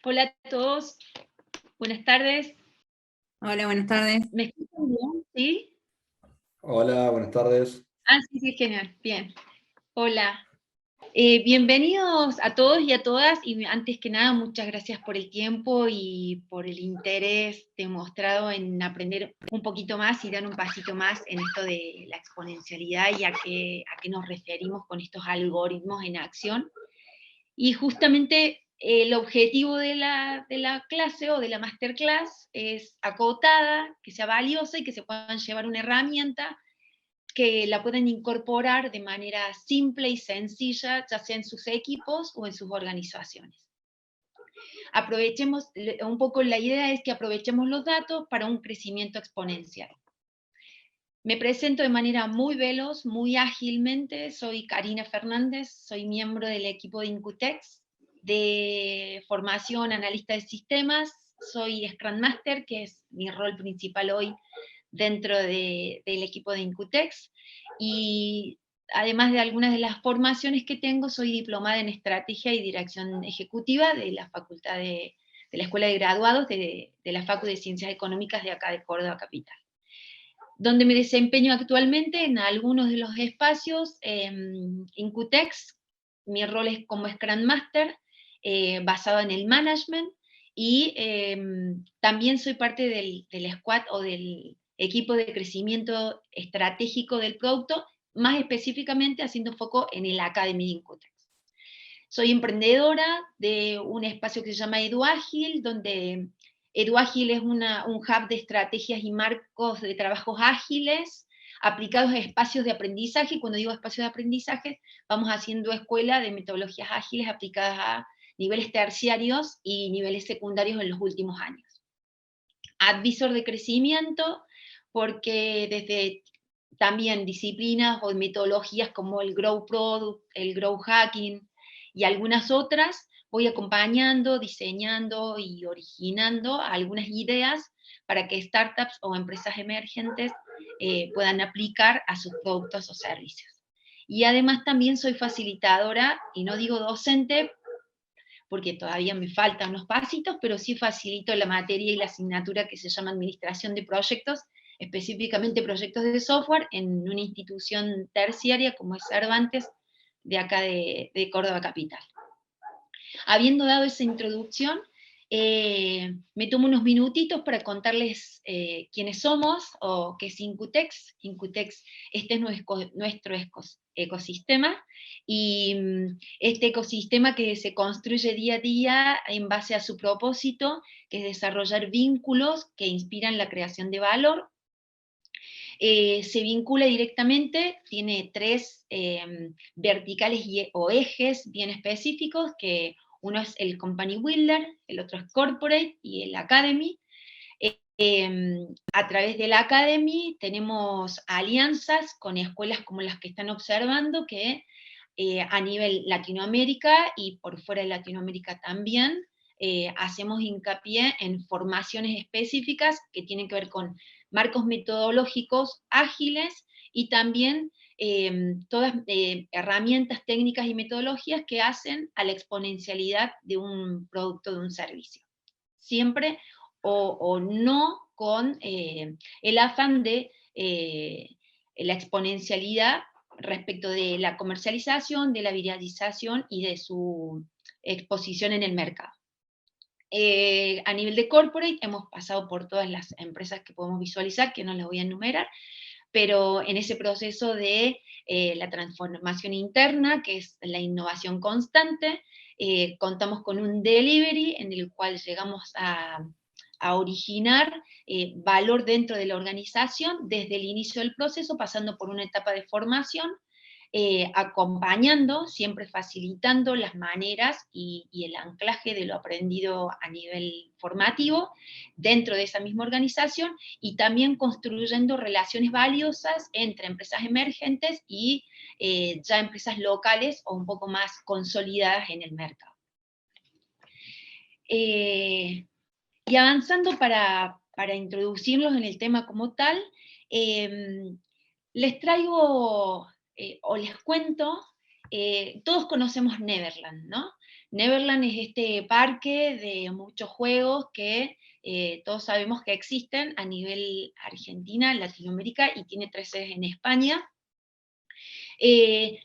Hola a todos, buenas tardes. Hola, buenas tardes. ¿Me escuchan bien? ¿Sí? Hola, buenas tardes. Sí, sí, genial, bien. Hola. Bienvenidos a todos y a todas, y antes que nada, muchas gracias por el tiempo y por el interés demostrado en aprender un poquito más y dar un pasito más en esto de la exponencialidad y a qué nos referimos con estos algoritmos en acción. Y justamente el objetivo de la clase o de la masterclass es acotada, que sea valiosa y que se puedan llevar una herramienta que la puedan incorporar de manera simple y sencilla, ya sea en sus equipos o en sus organizaciones. Aprovechemos, un poco la idea es que aprovechemos los datos para un crecimiento exponencial. Me presento de manera muy veloz, muy ágilmente. Soy Karina Fernández, soy miembro del equipo de Incutex, de formación analista de sistemas. Soy Scrum Master, que es mi rol principal hoy dentro del equipo de Incutex. Y además de algunas de las formaciones que tengo, soy diplomada en estrategia y dirección ejecutiva de la Facultad de la Escuela de Graduados de la Facultad de Ciencias Económicas de acá de Córdoba Capital, donde me desempeño actualmente en algunos de los espacios. Incutex, mi rol es como Scrum Master, basado en el management, y también soy parte del squad o del equipo de crecimiento estratégico del producto, más específicamente haciendo foco en el Academy de Incutex. Soy emprendedora de un espacio que se llama EduAgil, donde EduAgil es un hub de estrategias y marcos de trabajos ágiles aplicados a espacios de aprendizaje. Cuando digo espacios de aprendizaje, vamos haciendo escuela de metodologías ágiles aplicadas a niveles terciarios y niveles secundarios en los últimos años. Advisor de crecimiento, porque desde también disciplinas o metodologías como el Grow Product, el Grow Hacking y algunas otras, voy acompañando, diseñando y originando algunas ideas para que startups o empresas emergentes puedan aplicar a sus productos o servicios. Y además también soy facilitadora, y no digo docente, porque todavía me faltan unos pasitos, pero sí facilito la materia y la asignatura que se llama Administración de Proyectos, específicamente proyectos de software, en una institución terciaria como es Cervantes, de acá de Córdoba Capital. Habiendo dado esa introducción, me tomo unos minutitos para contarles quiénes somos o qué es Incutex. Incutex, este es nuestro ecosistema, y este ecosistema que se construye día a día en base a su propósito, que es desarrollar vínculos que inspiran la creación de valor. Se vincula directamente, tiene tres verticales o ejes bien específicos, que uno es el Company Builder, el otro es Corporate y el Academy. A través de la Academy tenemos alianzas con escuelas como las que están observando, que a nivel Latinoamérica y por fuera de Latinoamérica también, hacemos hincapié en formaciones específicas que tienen que ver con marcos metodológicos ágiles y también todas herramientas técnicas y metodologías que hacen a la exponencialidad de un producto, de un servicio. Siempre o no con el afán de la exponencialidad respecto de la comercialización, de la viralización y de su exposición en el mercado. A nivel de corporate hemos pasado por todas las empresas que podemos visualizar, que no las voy a enumerar, pero en ese proceso de la transformación interna, que es la innovación constante, contamos con un delivery en el cual llegamos a originar valor dentro de la organización desde el inicio del proceso, pasando por una etapa de formación, acompañando, siempre facilitando las maneras y el anclaje de lo aprendido a nivel formativo dentro de esa misma organización, y también construyendo relaciones valiosas entre empresas emergentes y ya empresas locales o un poco más consolidadas en el mercado. Y avanzando para introducirlos en el tema como tal, les traigo o les cuento, todos conocemos Neverland, ¿no? Neverland es este parque de muchos juegos que todos sabemos que existen a nivel Argentina, Latinoamérica, y tiene 3 sedes en España.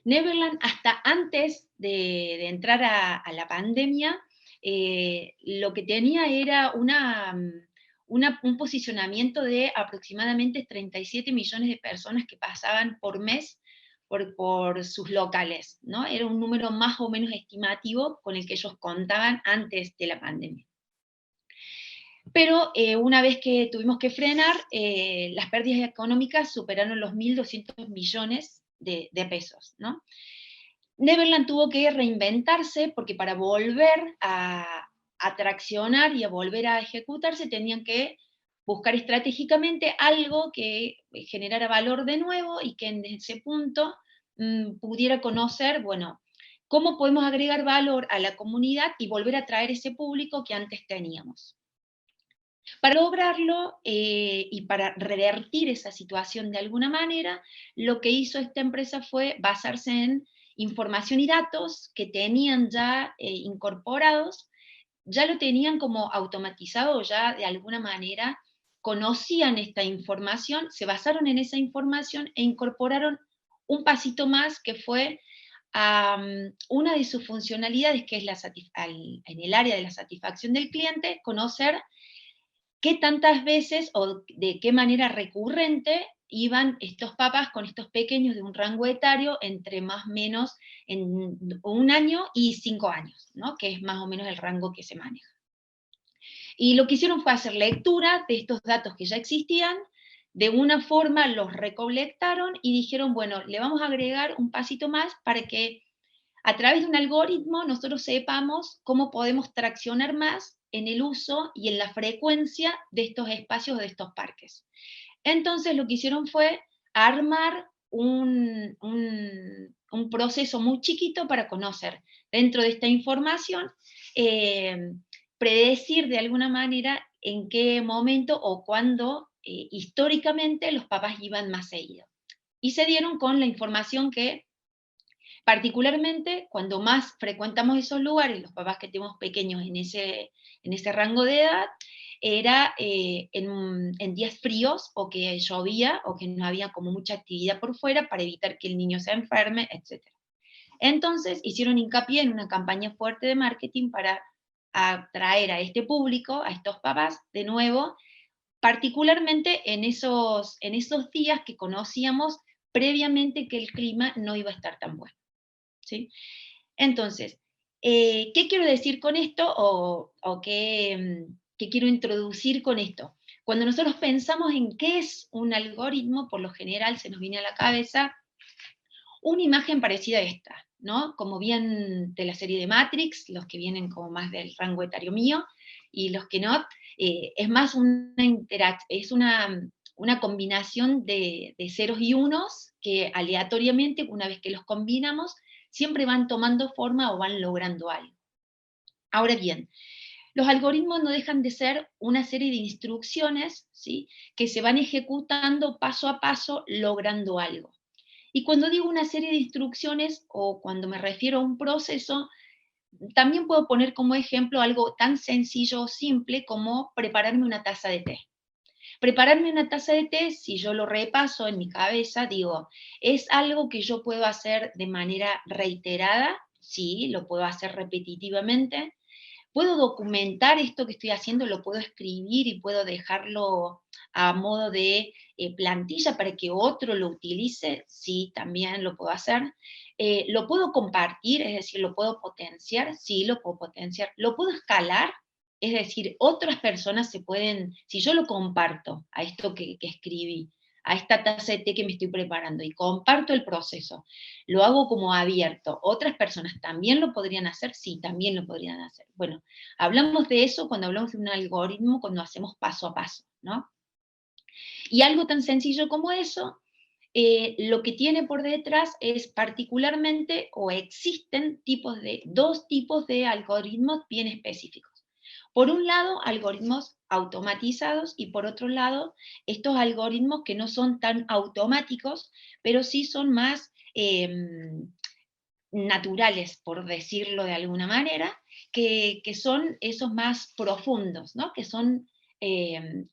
Neverland, hasta antes de entrar a la pandemia, lo que tenía era un posicionamiento de aproximadamente 37 millones de personas que pasaban por mes por sus locales, ¿no? Era un número más o menos estimativo con el que ellos contaban antes de la pandemia. Pero una vez que tuvimos que frenar, las pérdidas económicas superaron los 1.200 millones de pesos, ¿no? Neverland tuvo que reinventarse porque para volver a traccionar y a volver a ejecutarse tenían que buscar estratégicamente algo que generara valor de nuevo y que en ese punto pudiera conocer, bueno, cómo podemos agregar valor a la comunidad y volver a traer ese público que antes teníamos. Para lograrlo y para revertir esa situación de alguna manera, lo que hizo esta empresa fue basarse en información y datos que tenían ya incorporados, ya lo tenían como automatizado, ya de alguna manera conocían esta información, se basaron en esa información e incorporaron un pasito más que fue una de sus funcionalidades, que es en el área de la satisfacción del cliente, conocer qué tantas veces o de qué manera recurrente iban estos papás con estos pequeños de un rango etario entre más o menos en 1 año y 5 años, ¿no? Que es más o menos el rango que se maneja. Y lo que hicieron fue hacer lectura de estos datos que ya existían, de una forma los recolectaron y dijeron, bueno, le vamos a agregar un pasito más para que a través de un algoritmo nosotros sepamos cómo podemos traccionar más en el uso y en la frecuencia de estos espacios, de estos parques. Entonces lo que hicieron fue armar un proceso muy chiquito para conocer dentro de esta información, predecir de alguna manera en qué momento o cuándo históricamente los papás iban más seguido. Y se dieron con la información que particularmente cuando más frecuentamos esos lugares, los papás que tenemos pequeños en ese rango de edad, era en días fríos o que llovía o que no había como mucha actividad por fuera para evitar que el niño se enferme, etc. Entonces hicieron hincapié en una campaña fuerte de marketing para atraer a este público, a estos papás, de nuevo, particularmente en esos días que conocíamos previamente que el clima no iba a estar tan bueno. ¿Sí? Entonces, ¿qué quiero decir con esto o qué quiero introducir con esto? Cuando nosotros pensamos en qué es un algoritmo, por lo general se nos viene a la cabeza una imagen parecida a esta, ¿no? Como bien de la serie de Matrix, los que vienen como más del rango etario mío, y los que no, es más una combinación de ceros y unos que aleatoriamente, una vez que los combinamos, siempre van tomando forma o van logrando algo. Ahora bien, los algoritmos no dejan de ser una serie de instrucciones, ¿sí?, que se van ejecutando paso a paso logrando algo. Y cuando digo una serie de instrucciones o cuando me refiero a un proceso, también puedo poner como ejemplo algo tan sencillo o simple como prepararme una taza de té. Prepararme una taza de té, si yo lo repaso en mi cabeza, digo, ¿es algo que yo puedo hacer de manera reiterada? Sí, lo puedo hacer repetitivamente. ¿Puedo documentar esto que estoy haciendo? ¿Lo puedo escribir y puedo dejarlo a modo de plantilla para que otro lo utilice? Sí, también lo puedo hacer. ¿Lo puedo compartir? Es decir, ¿lo puedo potenciar? Sí, lo puedo potenciar. ¿Lo puedo escalar? Es decir, otras personas se pueden, si yo lo comparto a esto que escribí, a esta taza de té que me estoy preparando y comparto el proceso, lo hago como abierto, ¿otras personas también lo podrían hacer? Sí, también lo podrían hacer. Bueno, hablamos de eso cuando hablamos de un algoritmo, cuando hacemos paso a paso, ¿no? Y algo tan sencillo como eso, lo que tiene por detrás es particularmente, o existen dos tipos de algoritmos bien específicos. Por un lado, algoritmos automatizados y por otro lado, estos algoritmos que no son tan automáticos, pero sí son más naturales, por decirlo de alguna manera, que son esos más profundos, ¿no? Que son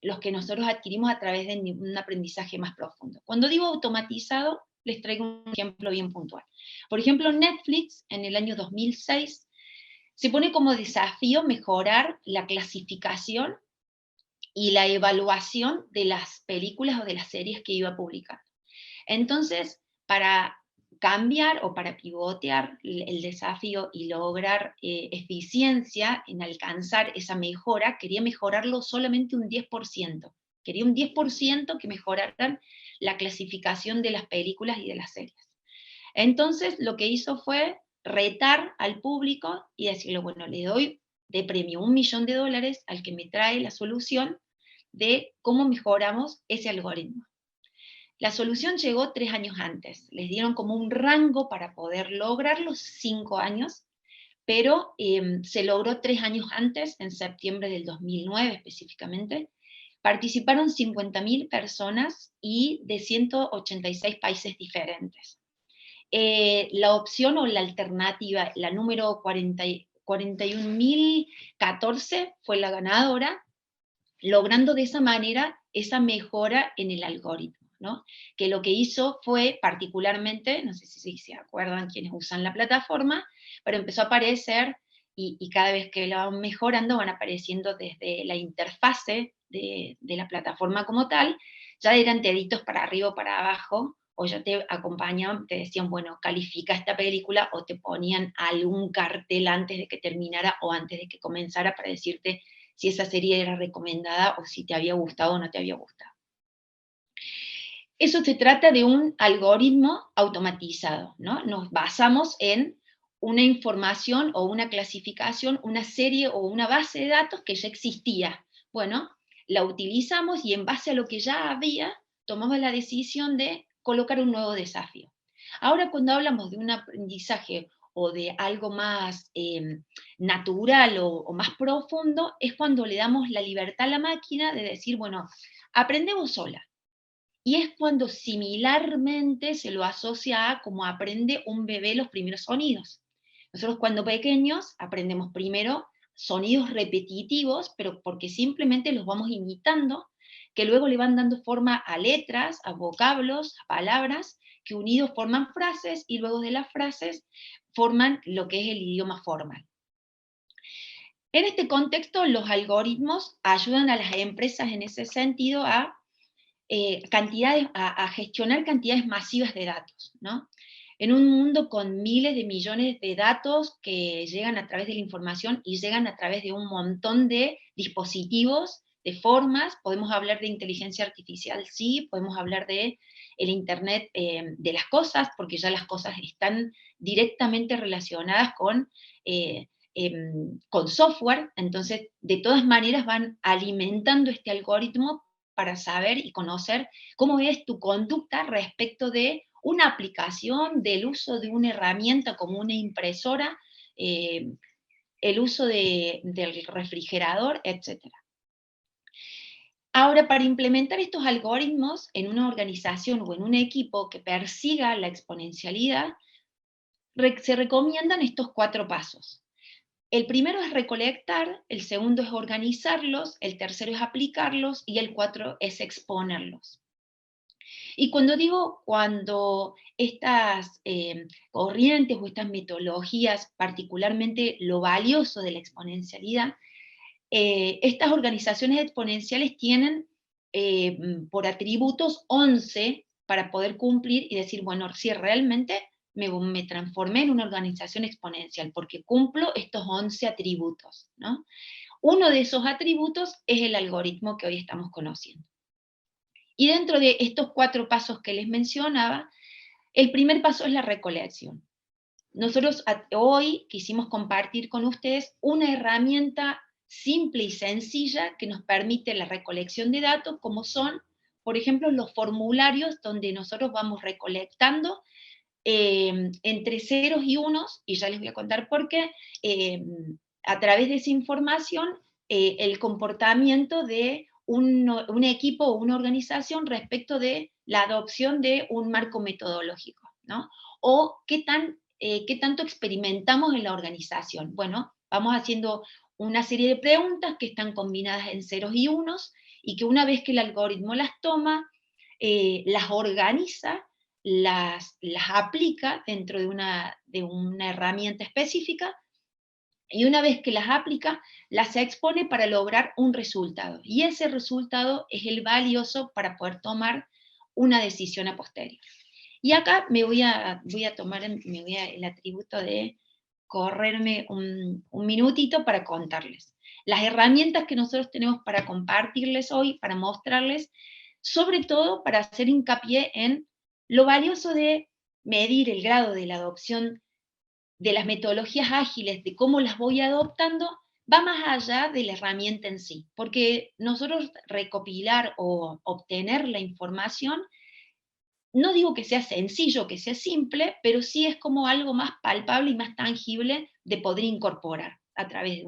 los que nosotros adquirimos a través de un aprendizaje más profundo. Cuando digo automatizado, les traigo un ejemplo bien puntual. Por ejemplo, Netflix en el año 2006 se pone como desafío mejorar la clasificación y la evaluación de las películas o de las series que iba a publicar. Entonces, para cambiar o para pivotear el desafío y lograr eficiencia en alcanzar esa mejora, quería mejorarlo solamente un 10%. Quería un 10% que mejoraran la clasificación de las películas y de las series. Entonces, lo que hizo fue retar al público y decirle, bueno, le doy de premio $1.000.000 al que me trae la solución de cómo mejoramos ese algoritmo. La solución llegó 3 años antes. Les dieron como un rango para poder lograrlo 5 años, pero se logró 3 años antes, en septiembre del 2009 específicamente. Participaron 50.000 personas y de 186 países diferentes. La opción o la alternativa, la número 41.014 fue la ganadora, logrando de esa manera esa mejora en el algoritmo, ¿no? Que lo que hizo fue particularmente, no sé si se acuerdan quienes usan la plataforma, pero empezó a aparecer y cada vez que la van mejorando van apareciendo desde la interfase de la plataforma como tal, ya eran deditos para arriba o para abajo, o ya te acompañaban, te decían, bueno, califica esta película, o te ponían algún cartel antes de que terminara o antes de que comenzara para decirte si esa serie era recomendada o si te había gustado o no te había gustado. Eso se trata de un algoritmo automatizado, ¿no? Nos basamos en una información o una clasificación, una serie o una base de datos que ya existía. Bueno, la utilizamos y en base a lo que ya había, tomamos la decisión de colocar un nuevo desafío. Ahora, cuando hablamos de un aprendizaje o de algo más natural o más profundo, es cuando le damos la libertad a la máquina de decir, bueno, aprendemos sola. Y es cuando similarmente se lo asocia a cómo aprende un bebé los primeros sonidos. Nosotros cuando pequeños aprendemos primero sonidos repetitivos, pero porque simplemente los vamos imitando, que luego le van dando forma a letras, a vocablos, a palabras, que unidos forman frases y luego de las frases forman lo que es el idioma formal. En este contexto, los algoritmos ayudan a las empresas en ese sentido a gestionar cantidades masivas de datos, ¿no? En un mundo con miles de millones de datos que llegan a través de la información y llegan a través de un montón de dispositivos, de formas, podemos hablar de inteligencia artificial, sí, podemos hablar de el Internet de las cosas, porque ya las cosas están directamente relacionadas con software, entonces de todas maneras van alimentando este algoritmo para saber y conocer cómo es tu conducta respecto de una aplicación, del uso de una herramienta como una impresora, el uso del refrigerador, etc. Ahora, para implementar estos algoritmos en una organización o en un equipo que persiga la exponencialidad, se recomiendan estos 4 pasos. El primero es recolectar, el segundo es organizarlos, el tercero es aplicarlos y el 4 es exponerlos. Y cuando estas corrientes o estas metodologías, particularmente lo valioso de la exponencialidad, estas organizaciones exponenciales tienen por atributos 11 para poder cumplir y decir, bueno, si realmente me transformé en una organización exponencial porque cumplo estos 11 atributos, ¿no? Uno de esos atributos es el algoritmo que hoy estamos conociendo. Y dentro de estos 4 pasos que les mencionaba, el primer paso es la recolección. Nosotros hoy quisimos compartir con ustedes una herramienta simple y sencilla que nos permite la recolección de datos, como son, por ejemplo, los formularios donde nosotros vamos recolectando entre ceros y unos, y ya les voy a contar por qué, a través de esa información, el comportamiento de un equipo o una organización respecto de la adopción de un marco metodológico, ¿no? O qué tanto experimentamos en la organización. Bueno, Vamos haciendo una serie de preguntas que están combinadas en ceros y unos, y que una vez que el algoritmo las toma, las organiza, las aplica dentro de una herramienta específica, y una vez que las aplica, las expone para lograr un resultado. Y ese resultado es el valioso para poder tomar una decisión a posteriori. Y acá voy a tomar el atributo de correrme un minutito para contarles. Las herramientas que nosotros tenemos para compartirles hoy, para mostrarles, sobre todo para hacer hincapié en lo valioso de medir el grado de la adopción de las metodologías ágiles, de cómo las voy adoptando, va más allá de la herramienta en sí, porque nosotros recopilar o obtener la información, no digo que sea sencillo, que sea simple, pero sí es como algo más palpable y más tangible de poder incorporar a través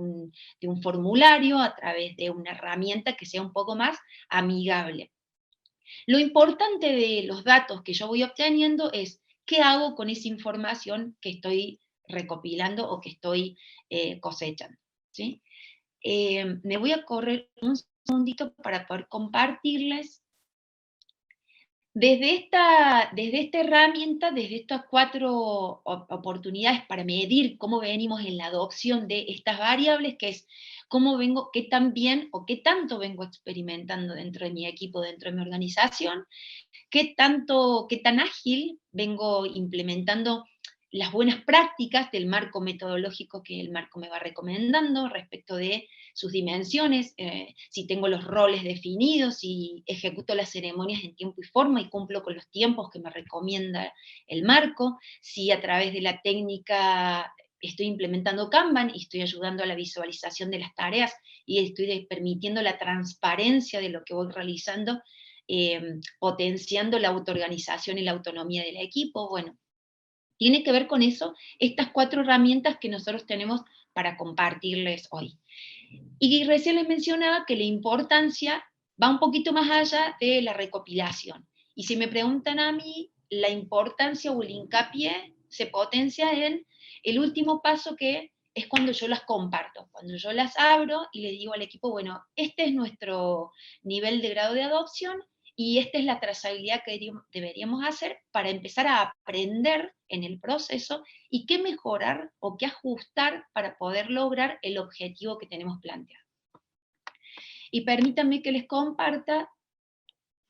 de un formulario, a través de una herramienta que sea un poco más amigable. Lo importante de los datos que yo voy obteniendo es qué hago con esa información que estoy recopilando o que estoy cosechando, ¿sí? Me voy a correr un segundito para poder compartirles. Desde esta herramienta, desde estas 4 oportunidades para medir cómo venimos en la adopción de estas variables, que es cómo vengo, qué tan bien o qué tanto vengo experimentando dentro de mi equipo, dentro de mi organización, qué tan ágil vengo implementando las buenas prácticas del marco metodológico que el marco me va recomendando respecto de sus dimensiones, si tengo los roles definidos, si ejecuto las ceremonias en tiempo y forma y cumplo con los tiempos que me recomienda el marco, si a través de la técnica estoy implementando Kanban y estoy ayudando a la visualización de las tareas y estoy permitiendo la transparencia de lo que voy realizando, potenciando la autoorganización y la autonomía del equipo. Bueno, tiene que ver con eso, estas 4 herramientas que nosotros tenemos para compartirles hoy. Y recién les mencionaba que la importancia va un poquito más allá de la recopilación. Y si me preguntan a mí, la importancia o el hincapié se potencia en el último paso, que es cuando yo las comparto, cuando yo las abro y le digo al equipo, bueno, este es nuestro nivel de grado de adopción y esta es la trazabilidad que deberíamos hacer para empezar a aprender en el proceso y qué mejorar o qué ajustar para poder lograr el objetivo que tenemos planteado. Y permítanme que les comparta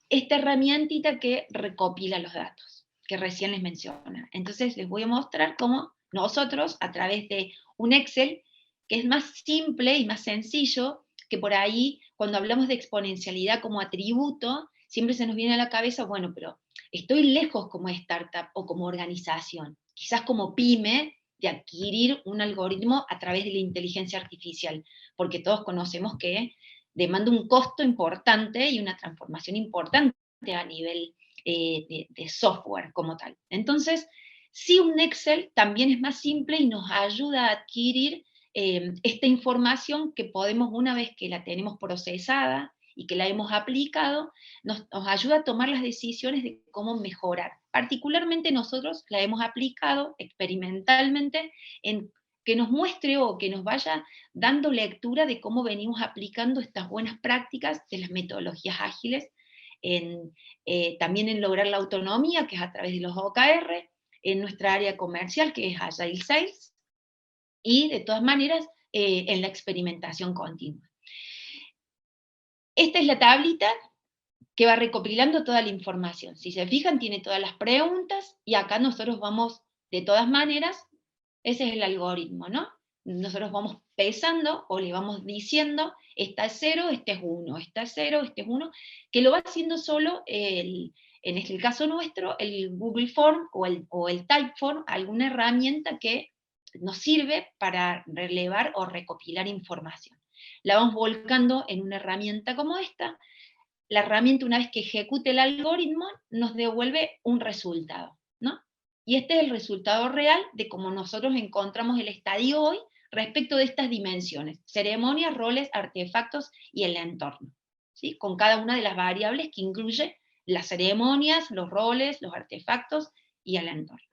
esta herramientita que recopila los datos, que recién les mencioné. Entonces les voy a mostrar cómo nosotros, a través de un Excel, que es más simple y más sencillo, que por ahí, cuando hablamos de exponencialidad como atributo, siempre se nos viene a la cabeza, bueno, pero estoy lejos como startup o como organización, quizás como pyme, de adquirir un algoritmo a través de la inteligencia artificial, porque todos conocemos que demanda un costo importante y una transformación importante a nivel de software como tal. Entonces, sí, un Excel también es más simple y nos ayuda a adquirir esta información que podemos, una vez que la tenemos procesada y que la hemos aplicado, nos ayuda a tomar las decisiones de cómo mejorar. Particularmente nosotros la hemos aplicado experimentalmente en que nos muestre o que nos vaya dando lectura de cómo venimos aplicando estas buenas prácticas de las metodologías ágiles, también en lograr la autonomía, que es a través de los OKR, en nuestra área comercial, que es Agile Sales, y de todas maneras en la experimentación continua. Esta es la tablita que va recopilando toda la información. Si se fijan, tiene todas las preguntas, y acá nosotros vamos, de todas maneras, ese es el algoritmo, ¿no? Nosotros vamos pesando o le vamos diciendo, esta es 0, este es 1, esta es 0, este es 1, que lo va haciendo solo, en el caso nuestro, el Google Form o el Typeform, alguna herramienta que nos sirve para relevar o recopilar información. La vamos volcando en una herramienta como esta. La herramienta, una vez que ejecute el algoritmo, nos devuelve un resultado, ¿no? Y este es el resultado real de cómo nosotros encontramos el estadio hoy respecto de estas dimensiones: ceremonias, roles, artefactos y el entorno, ¿sí? Con cada una de las variables que incluye las ceremonias, los roles, los artefactos y el entorno.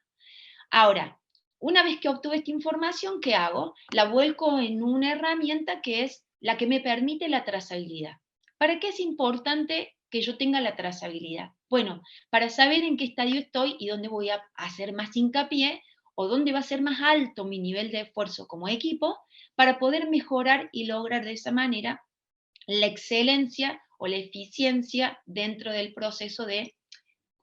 Ahora, Una vez que obtuve esta información, ¿qué hago? La vuelco en una herramienta que es la que me permite la trazabilidad. ¿Para qué es importante que yo tenga la trazabilidad? Bueno, para saber en qué estadio estoy y dónde voy a hacer más hincapié o dónde va a ser más alto mi nivel de esfuerzo como equipo, para poder mejorar y lograr de esa manera la excelencia o la eficiencia dentro del proceso de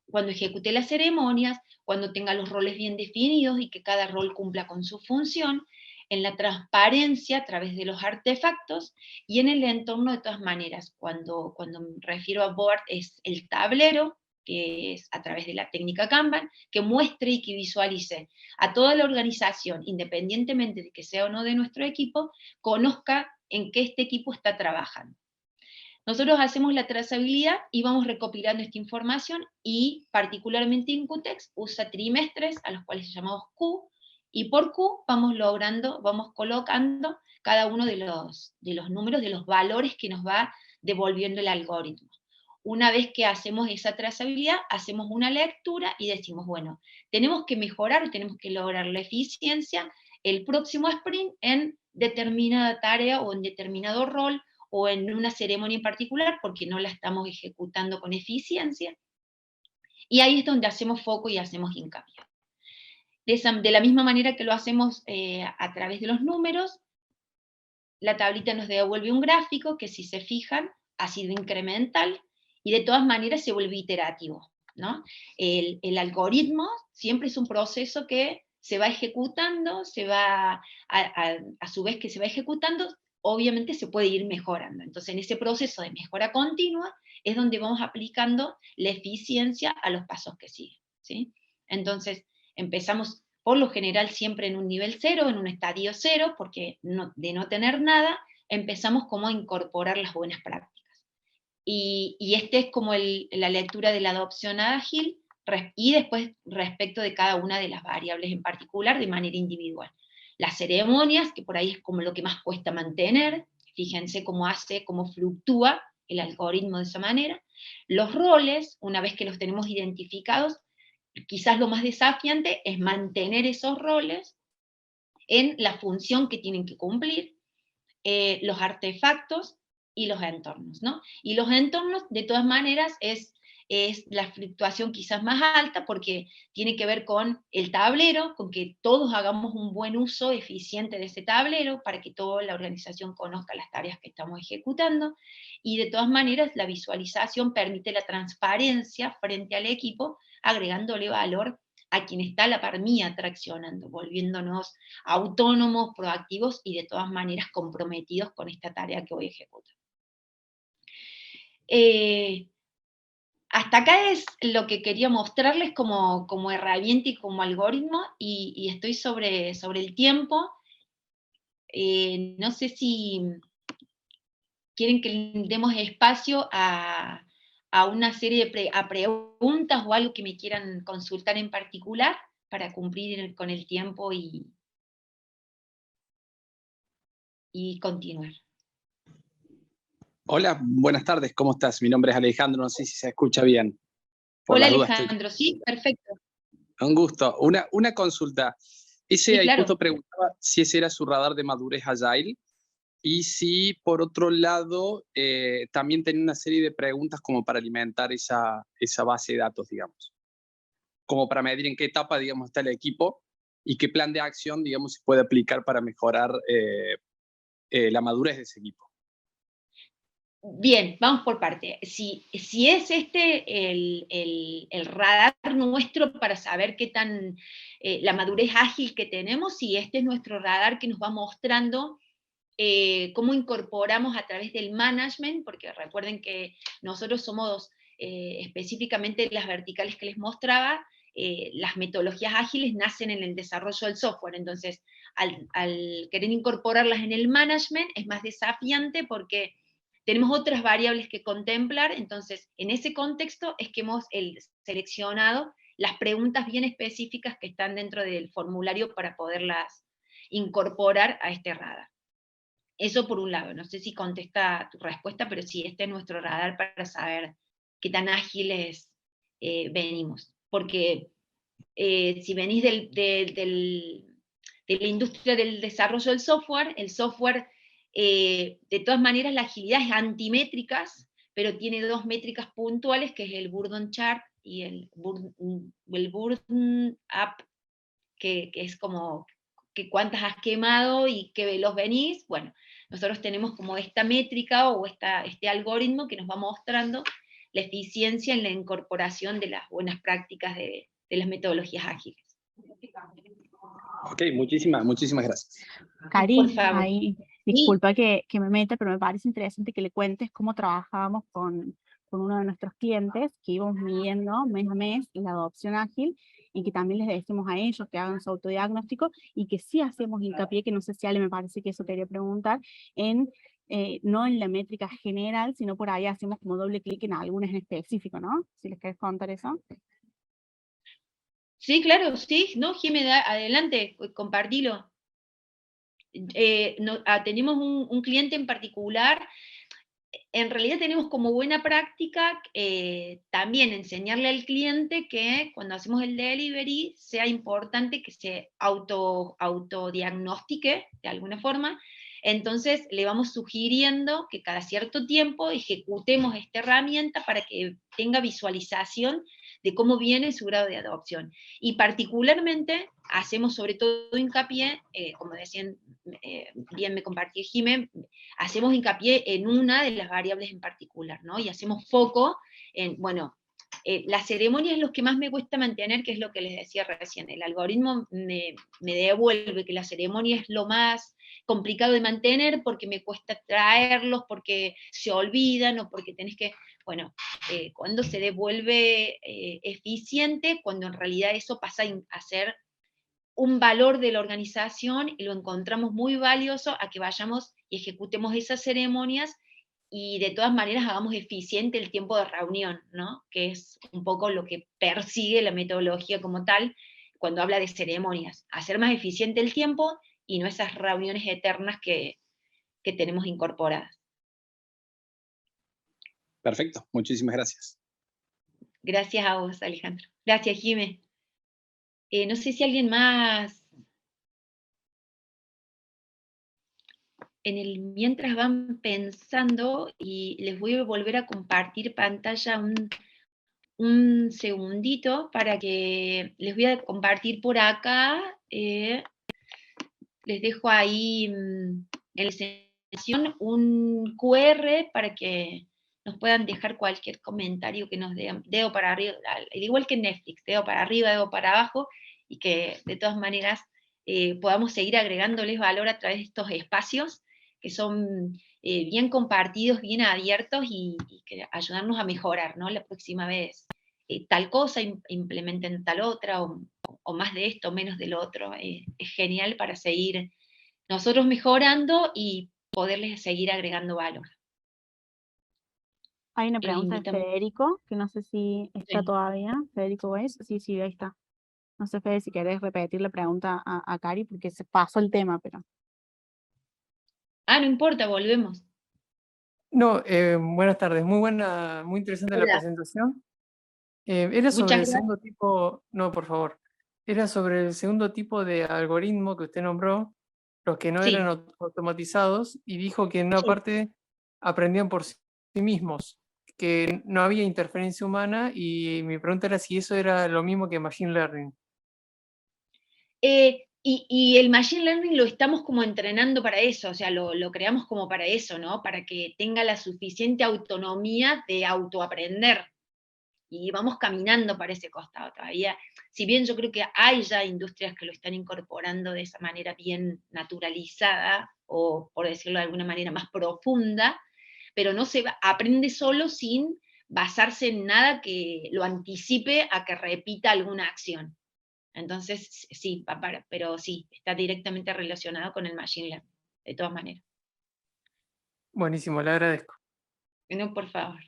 cuando ejecute las ceremonias, cuando tenga los roles bien definidos y que cada rol cumpla con su función, en la transparencia a través de los artefactos y en el entorno de todas maneras. Cuando me refiero a board es el tablero, que es a través de la técnica Kanban, que muestre y que visualice a toda la organización, independientemente de que sea o no de nuestro equipo, conozca en qué este equipo está trabajando. Nosotros hacemos la trazabilidad y vamos recopilando esta información y particularmente Incutex usa trimestres a los cuales llamamos Q y por Q vamos colocando cada uno de los números, de los valores que nos va devolviendo el algoritmo. Una vez que hacemos esa trazabilidad, hacemos una lectura y decimos, bueno, tenemos que mejorar, tenemos que lograr la eficiencia el próximo sprint en determinada tarea o en determinado rol o en una ceremonia en particular, porque no la estamos ejecutando con eficiencia, y ahí es donde hacemos foco y hacemos hincapié. De la misma manera que lo hacemos a través de los números, la tablita nos devuelve un gráfico que, si se fijan, ha sido incremental, y de todas maneras se vuelve iterativo, ¿no? El algoritmo siempre es un proceso que se va ejecutando, a su vez que se va ejecutando, obviamente se puede ir mejorando. Entonces, en ese proceso de mejora continua es donde vamos aplicando la eficiencia a los pasos que siguen, ¿sí? Entonces, empezamos por lo general siempre en un nivel 0, en un estadio 0, porque de no tener nada, empezamos como a incorporar las buenas prácticas. Y este es como la lectura de la adopción ágil, y después respecto de cada una de las variables en particular de manera individual. Las ceremonias, que por ahí es como lo que más cuesta mantener, fíjense cómo fluctúa el algoritmo de esa manera. Los roles, una vez que los tenemos identificados, quizás lo más desafiante es mantener esos roles en la función que tienen que cumplir, los artefactos y los entornos, ¿no? Y los entornos, de todas maneras, es la fluctuación quizás más alta porque tiene que ver con el tablero, con que todos hagamos un buen uso eficiente de ese tablero para que toda la organización conozca las tareas que estamos ejecutando, y de todas maneras la visualización permite la transparencia frente al equipo, agregándole valor a quien está a la par mía traccionando, volviéndonos autónomos, proactivos y de todas maneras comprometidos con esta tarea que voy a ejecutar. Hasta acá es lo que quería mostrarles como herramienta y como algoritmo, y estoy sobre el tiempo. No sé si quieren que le demos espacio a una serie de preguntas o algo que me quieran consultar en particular para cumplir con el tiempo y continuar. Hola, buenas tardes, ¿cómo estás? Mi nombre es Alejandro, no sé si se escucha bien. Hola Alejandro, sí, perfecto. Un gusto. Una consulta. Sí, claro. Justo preguntaba si ese era su radar de madurez Agile, y si por otro lado también tenía una serie de preguntas como para alimentar esa base de datos, digamos. Como para medir en qué etapa, digamos, está el equipo y qué plan de acción, digamos, se puede aplicar para mejorar la madurez de ese equipo. Bien, vamos por parte. Si es este el radar nuestro para saber qué tan la madurez ágil que tenemos, si este es nuestro radar que nos va mostrando cómo incorporamos a través del management, porque recuerden que nosotros somos específicamente las verticales que les mostraba, las metodologías ágiles nacen en el desarrollo del software, entonces al querer incorporarlas en el management es más desafiante porque tenemos otras variables que contemplar, entonces en ese contexto es que hemos seleccionado las preguntas bien específicas que están dentro del formulario para poderlas incorporar a este radar. Eso por un lado, no sé si contesta tu respuesta, pero sí, este es nuestro radar para saber qué tan ágiles venimos. Porque Si venís de la industria del desarrollo del software, el software, de todas maneras, la agilidad es antimétricas, pero tiene dos métricas puntuales, que es el burden chart y el burden up, que es como que cuántas has quemado y qué veloz venís. Bueno, nosotros tenemos como esta métrica o este algoritmo que nos va mostrando la eficiencia en la incorporación de las buenas prácticas de las metodologías ágiles. Ok, muchísimas gracias. Cari, Por favor. ahí, disculpa que me meta, pero me parece interesante que le cuentes cómo trabajábamos con uno de nuestros clientes, que íbamos midiendo mes a mes la adopción ágil, y que también les decimos a ellos que hagan su autodiagnóstico, y que sí hacemos hincapié, que no sé si Ale, me parece que eso quería preguntar, en no en la métrica general, sino por ahí hacemos como doble clic en algunas en específico, ¿no? Si les querés contar eso. Sí, claro, sí, no, Jimé, adelante, compartilo. Tenemos un cliente en particular. En realidad tenemos como buena práctica también enseñarle al cliente que cuando hacemos el delivery sea importante que se autodiagnostique de alguna forma. Entonces le vamos sugiriendo que cada cierto tiempo ejecutemos esta herramienta para que tenga visualización de cómo viene su grado de adopción. Y particularmente hacemos sobre todo hincapié, como decían, bien me compartió Jimé, hacemos hincapié en una de las variables en particular, ¿no? Y hacemos foco en, bueno, las ceremonias es lo que más me cuesta mantener, que es lo que les decía recién. El algoritmo me devuelve que la ceremonia es lo más complicado de mantener porque me cuesta traerlos, porque se olvidan o porque tenés que, bueno, cuando se devuelve eficiente, cuando en realidad eso pasa a ser un valor de la organización y lo encontramos muy valioso a que vayamos y ejecutemos esas ceremonias y de todas maneras hagamos eficiente el tiempo de reunión, ¿no? Que es un poco lo que persigue la metodología como tal cuando habla de ceremonias, hacer más eficiente el tiempo y no esas reuniones eternas que tenemos incorporadas. Perfecto, muchísimas gracias. Gracias a vos, Alejandro. Gracias, Jimé. No sé si alguien más. Mientras van pensando, y les voy a volver a compartir pantalla un segundito para que les voy a compartir por acá. Les dejo ahí en la sesión un QR para que nos puedan dejar cualquier comentario que nos den, dedo para arriba, igual que en Netflix, dedo para arriba, dedo para abajo, y que de todas maneras podamos seguir agregándoles valor a través de estos espacios que son bien compartidos, bien abiertos y que ayudarnos a mejorar, ¿no? La próxima vez tal cosa, implementen tal otra, o más de esto, menos del otro. Es genial para seguir nosotros mejorando y poderles seguir agregando valor. Hay una Los pregunta de invitamos. Federico, que no sé si está Sí. todavía. Federico, ¿ves? Sí, ahí está. No sé, Fede, si querés repetir la pregunta a Cari, porque se pasó el tema, pero... No importa, volvemos. No, buenas tardes, muy buena, muy interesante la Hola. presentación. Era sobre Muchas el gracias. segundo tipo, no, por favor, era sobre el segundo tipo de algoritmo que usted nombró, los que no Sí. eran automatizados, y dijo que en una Sí. parte aprendían por sí mismos, que no había interferencia humana, y mi pregunta era si eso era lo mismo que Machine Learning. Y el Machine Learning lo estamos como entrenando para eso, o sea, lo creamos como para eso, ¿no? Para que tenga la suficiente autonomía de autoaprender. Y vamos caminando para ese costado todavía. Si bien yo creo que hay ya industrias que lo están incorporando de esa manera bien naturalizada, o por decirlo de alguna manera más profunda, pero no se aprende solo sin basarse en nada que lo anticipe a que repita alguna acción. Entonces, sí, pero sí, está directamente relacionado con el Machine Learning, de todas maneras. Buenísimo, le agradezco. No, por favor.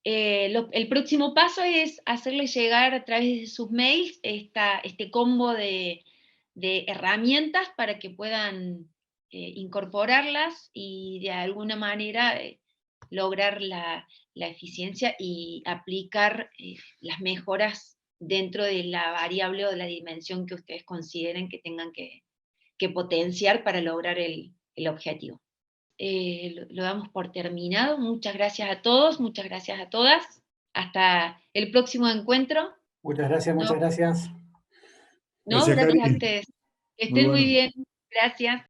El próximo paso es hacerle llegar a través de sus mails este combo de herramientas para que puedan incorporarlas y de alguna manera lograr la eficiencia y aplicar las mejoras dentro de la variable o de la dimensión que ustedes consideren que tengan que potenciar para lograr el objetivo. Lo damos por terminado. Muchas gracias a todos, muchas gracias a todas. Hasta el próximo encuentro. Muchas gracias, No. muchas gracias. No, Gracias, gracias a Cari. ustedes. Que Muy estén muy bueno. bien. Gracias.